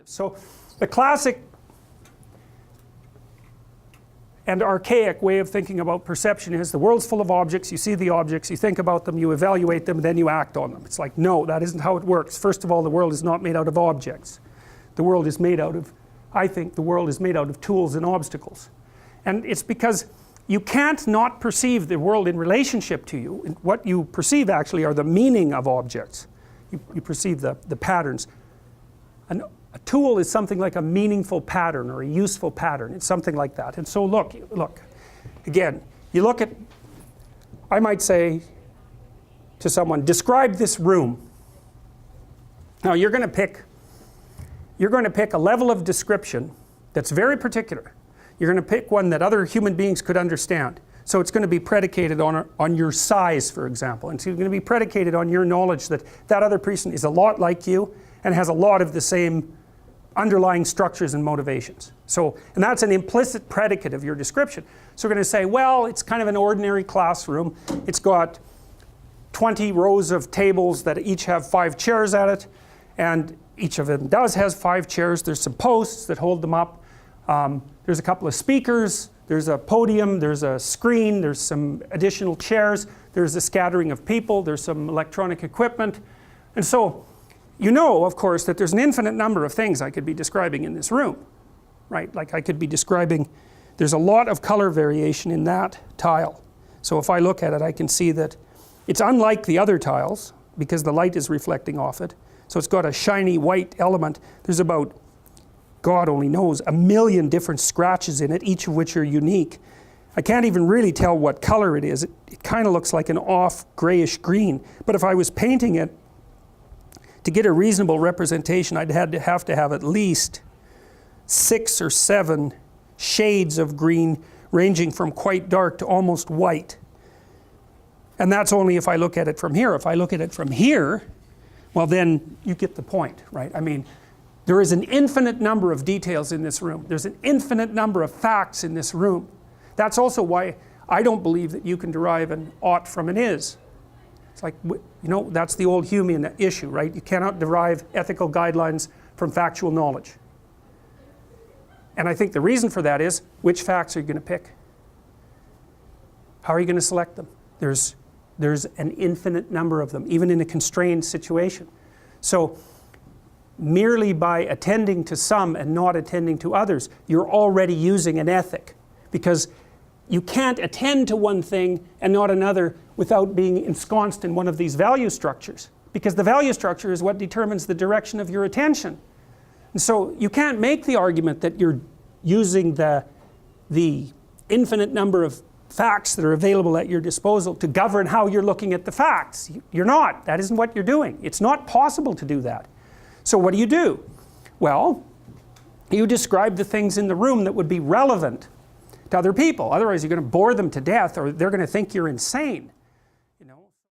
So the classic and archaic way of thinking about perception is the world's full of objects, you see the objects, you think about them, you evaluate them, then you act on them. It's like, no, that isn't how it works. First of all, the world is not made out of objects. The world is made out of, I think the world is made out of tools and obstacles. And it's because you can't not perceive the world in relationship to you. What you perceive actually are the meaning of objects. You perceive the patterns. A tool is something like a meaningful pattern or a useful pattern. It's something like that. And so look, again, you look at, I might say to someone, describe this room. Now you're going to pick a level of description that's very particular. You're going to pick one that other human beings could understand. So it's going to be predicated on your size, for example. And it's going to be predicated on your knowledge that that other person is a lot like you and has a lot of the same underlying structures and motivations. So, and that's an implicit predicate of your description. So we're going to say, well, it's kind of an ordinary classroom. It's got 20 rows of tables that each have 5 chairs at it, and each of them has 5 chairs. There's some posts that hold them up. There's a couple of speakers. There's a podium. There's a screen. There's some additional chairs. There's a scattering of people. There's some electronic equipment. And so you know, of course, that there's an infinite number of things I could be describing in this room, right? Like I could be describing, there's a lot of color variation in that tile. So if I look at it, I can see that it's unlike the other tiles because the light is reflecting off it. So it's got a shiny white element. There's about, God only knows, 1 million different scratches in it, each of which are unique. I can't even really tell what color it is. It kind of looks like an off grayish green. But if I was painting it, to get a reasonable representation, I'd have to have at least 6 or 7 shades of green ranging from quite dark to almost white. And that's only if I look at it from here. If I look at it from here, well then you get the point, right? I mean, there is an infinite number of details in this room. There's an infinite number of facts in this room. That's also why I don't believe that you can derive an ought from an is. It's like, you know, that's the old Humean issue, right? You cannot derive ethical guidelines from factual knowledge. And I think the reason for that is, which facts are you going to pick? How are you going to select them? There's an infinite number of them, even in a constrained situation. So merely by attending to some and not attending to others, you're already using an ethic, because you can't attend to one thing and not another without being ensconced in one of these value structures, because the value structure is what determines the direction of your attention. And so you can't make the argument that you're using the infinite number of facts that are available at your disposal to govern how you're looking at the facts. You're not. That isn't what you're doing. It's not possible to do that. So what do? Well, you describe the things in the room that would be relevant to other people. Otherwise you're going to bore them to death, or they're going to think you're insane.